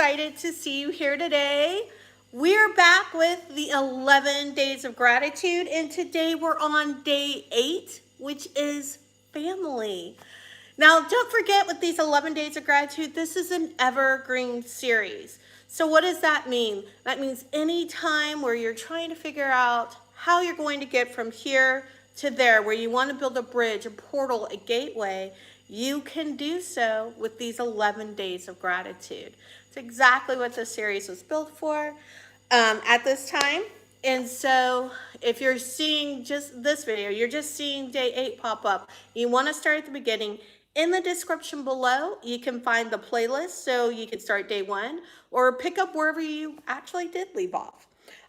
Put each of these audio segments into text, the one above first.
excited to see you here today. We're back with the 11 days of gratitude, and today we're on day 8, which is family. Now, don't forget with these 11 days of gratitude, this is an evergreen series. So, what does that mean? That means any time where you're trying to figure out how you're going to get from here to there, where you want to build a bridge, a portal, a gateway, you can do so with these 11 days of gratitude. It's exactly what this series was built for at this time. And so if you're seeing just this video, you're just seeing day 8 pop up, you want to start at the beginning. In the description below, you can find the playlist so you can start day 1 or pick up wherever you actually did leave off.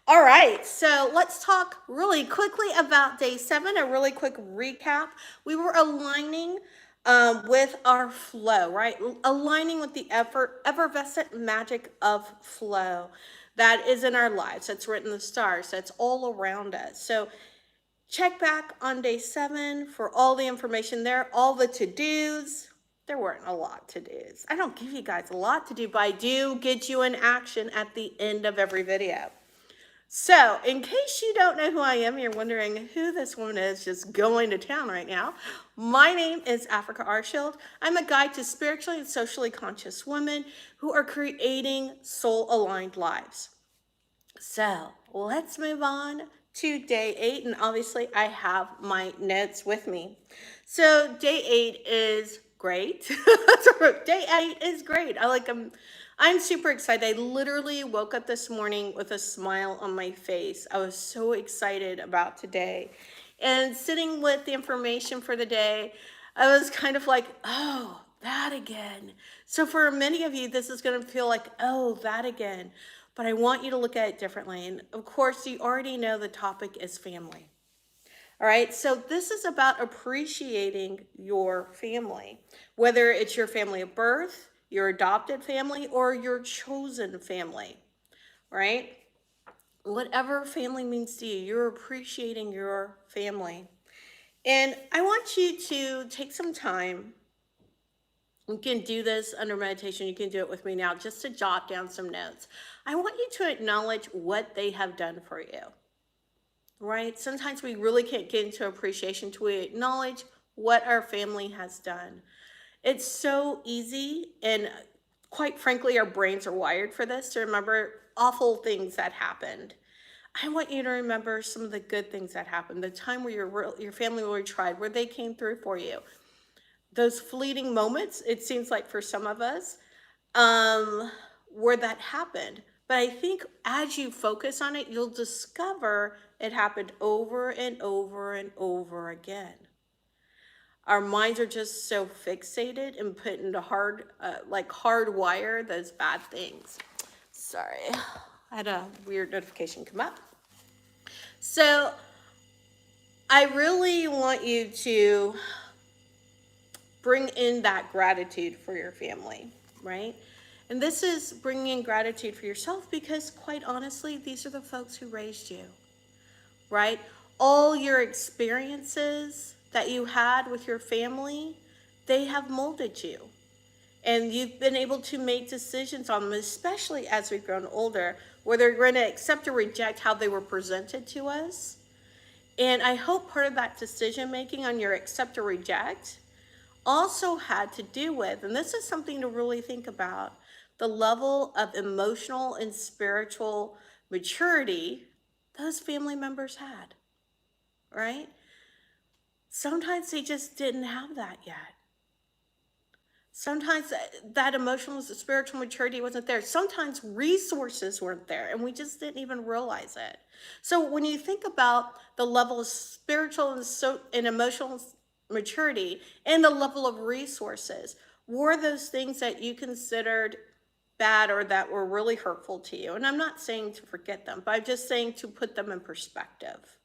All right, so let's talk really quickly about day 7, a really quick recap. We were aligning with our flow, right? Aligning with the effervescent magic of flow that is in our lives, that's written in the stars, that's all around us. So check back on day 7 for all the information there, all the to-dos. There weren't a lot to dos. I don't give you guys a lot to do, but I do get you in action at the end of every video. So, in case you don't know who I am, you're wondering who this woman is just going to town right now. My name is Africa Arshield. I'm a guide to spiritually and socially conscious women who are creating soul-aligned lives. So, let's move on to day 8, and obviously I have my notes with me. So, day 8 is great. Day 8 is great. I'm super excited. I literally woke up this morning with a smile on my face. I was so excited about today. And sitting with the information for the day, I was kind of like, oh, that again. So for many of you, this is going to feel like, oh, that again. But I want you to look at it differently. And of course, you already know the topic is family. All right, so this is about appreciating your family, whether it's your family of birth, your adopted family, or your chosen family, right? Whatever family means to you, you're appreciating your family. And I want you to take some time. You can do this under meditation. You can do it with me now, just to jot down some notes. I want you to acknowledge what they have done for you. Right? Sometimes we really can't get into appreciation until we acknowledge what our family has done. It's so easy, and quite frankly, our brains are wired for this, to remember awful things that happened. I want you to remember some of the good things that happened, the time where your family really tried, where they came through for you. Those fleeting moments, it seems like for some of us, where that happened. But I think as you focus on it, you'll discover it happened over and over and over again. Our minds are just so fixated and put into hardwire those bad things. Sorry, I had a weird notification come up. So I really want you to bring in that gratitude for your family, right? And this is bringing in gratitude for yourself because, quite honestly, these are the folks who raised you, right? All your experiences that you had with your family, they have molded you. And you've been able to make decisions on them, especially as we've grown older, whether you're going to accept or reject how they were presented to us. And I hope part of that decision making on your accept or reject also had to do with, and this is something to really think about, the level of emotional and spiritual maturity those family members had, right? Sometimes they just didn't have that yet. Sometimes that emotional and spiritual maturity wasn't there. Sometimes resources weren't there, and we just didn't even realize it. So when you think about the level of spiritual and emotional maturity and the level of resources, were those things that you considered bad or that were really hurtful to you? And I'm not saying to forget them, but I'm just saying to put them in perspective,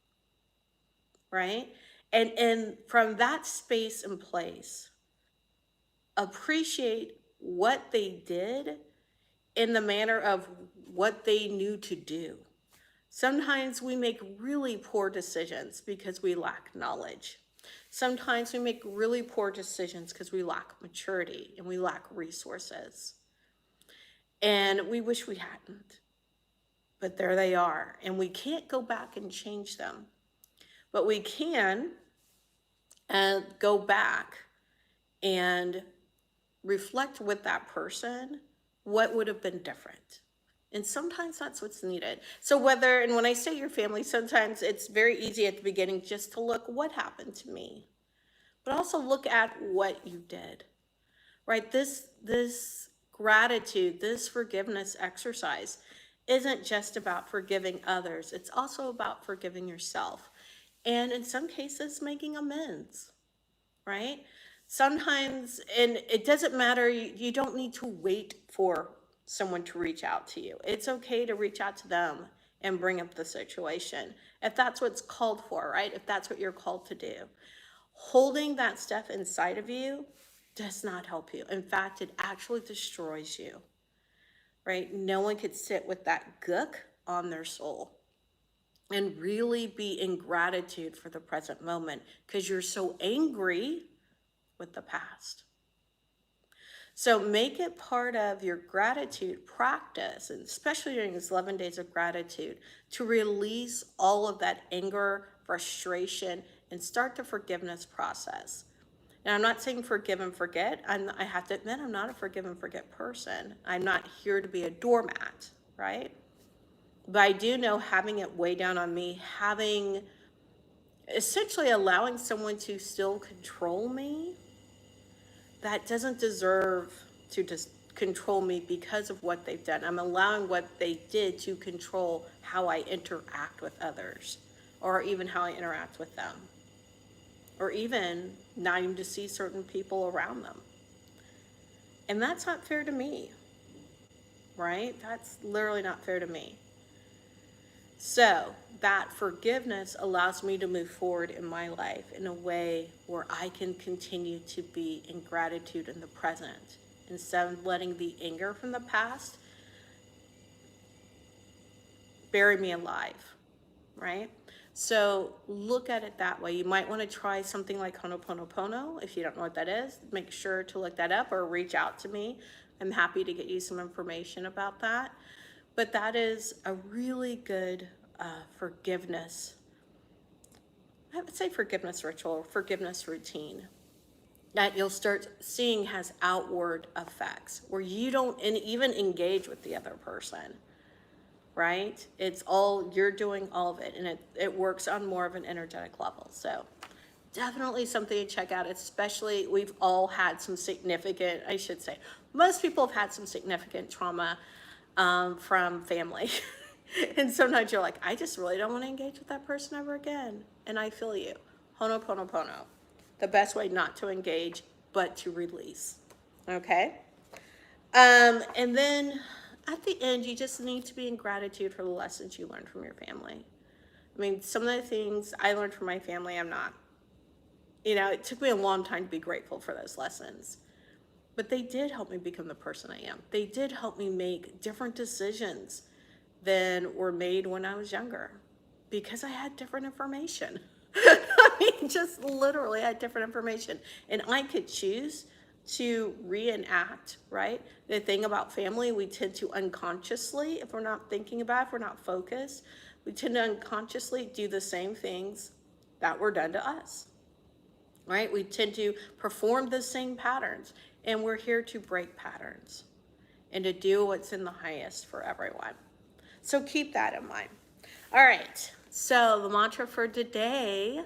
right? And from that space and place, appreciate what they did in the manner of what they knew to do. Sometimes we make really poor decisions because we lack knowledge. Sometimes we make really poor decisions because we lack maturity and we lack resources. And we wish we hadn't, but there they are. And we can't go back and change them, but we can go back and reflect with that person what would have been different. And sometimes that's what's needed. So whether, and when I say your family, sometimes it's very easy at the beginning just to look what happened to me, but also look at what you did, right? This gratitude, this forgiveness exercise isn't just about forgiving others. It's also about forgiving yourself. And in some cases, making amends, right? Sometimes, and it doesn't matter, you don't need to wait for someone to reach out to you. It's okay to reach out to them and bring up the situation if that's what's called for, right? If that's what you're called to do. Holding that stuff inside of you does not help you. In fact, it actually destroys you, right? No one could sit with that gook on their soul and really be in gratitude for the present moment because you're so angry with the past. So make it part of your gratitude practice, and especially during these 11 days of gratitude, to release all of that anger, frustration, and start the forgiveness process. And I'm not saying forgive and forget. I have to admit, I'm not a forgive and forget person. I'm not here to be a doormat, right? But I do know having it weigh down on me, having essentially allowing someone to still control me, that doesn't deserve to just control me because of what they've done. I'm allowing what they did to control how I interact with others, or even how I interact with them, or even not even to see certain people around them. And that's not fair to me, right? That's literally not fair to me. So that forgiveness allows me to move forward in my life in a way where I can continue to be in gratitude in the present instead of letting the anger from the past bury me alive, right? So look at it that way. You might want to try something like Ho'oponopono. If you don't know what that is, make sure to look that up or reach out to me. I'm happy to get you some information about that. But that is a really good forgiveness, I would say forgiveness ritual, forgiveness routine that you'll start seeing has outward effects where you don't even engage with the other person, right? It's all, you're doing all of it, and it works on more of an energetic level. So definitely something to check out, especially we've all had some significant, I should say, most people have had some significant trauma from family. And sometimes you're like, I just really don't want to engage with that person ever again. And I feel you. Ho'oponopono. The best way not to engage, but to release. Okay? And then at the end, you just need to be in gratitude for the lessons you learned from your family. I mean, some of the things I learned from my family, I'm not. You know, it took me a long time to be grateful for those lessons. But they did help me become the person I am. They did help me make different decisions than were made when I was younger because I had different information. I mean, just literally had different information. And I could choose to reenact, right? The thing about family, we tend to unconsciously, if we're not thinking about it, if we're not focused, we tend to unconsciously do the same things that were done to us, right? We tend to perform the same patterns, and we're here to break patterns and to do what's in the highest for everyone. So keep that in mind. All right, so the mantra for today,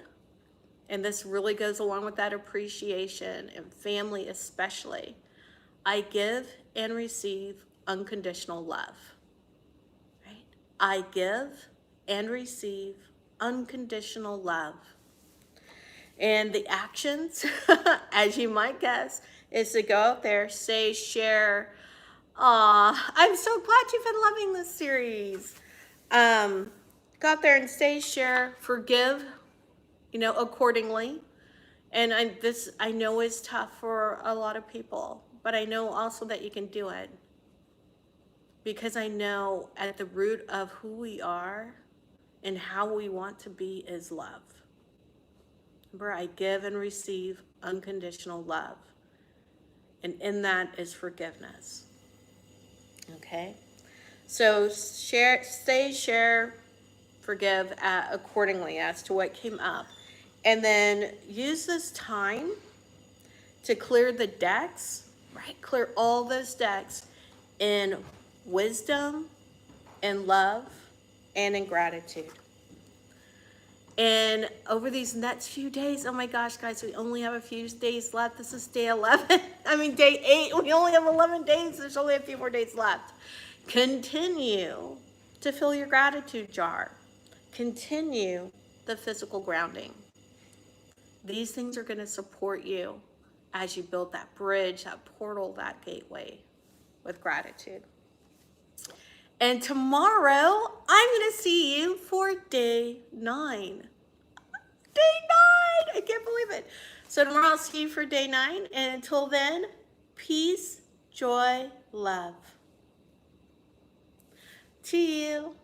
and this really goes along with that appreciation and family especially, I give and receive unconditional love, right? I give and receive unconditional love. And the actions, as you might guess, is to go out there, say, share. Aw, I'm so glad you've been loving this series. Go out there and say, share, forgive, accordingly. And I know is tough for a lot of people, but I know also that you can do it. Because I know at the root of who we are and how we want to be is love. Remember, I give and receive unconditional love. And in that is forgiveness. Okay? So share, forgive accordingly as to what came up. And then use this time to clear the decks, right? Clear all those decks in wisdom, in love, and in gratitude. And over these next few days, oh my gosh, guys, we only have a few days left. This is day 11. I mean, day 8. We only have 11 days. There's only a few more days left. Continue to fill your gratitude jar. Continue the physical grounding. These things are going to support you as you build that bridge, that portal, that gateway with gratitude. And tomorrow, I'm going to see you for day 9. Day 9! I can't believe it. So tomorrow I'll see you for day 9. And until then, peace, joy, love. To you.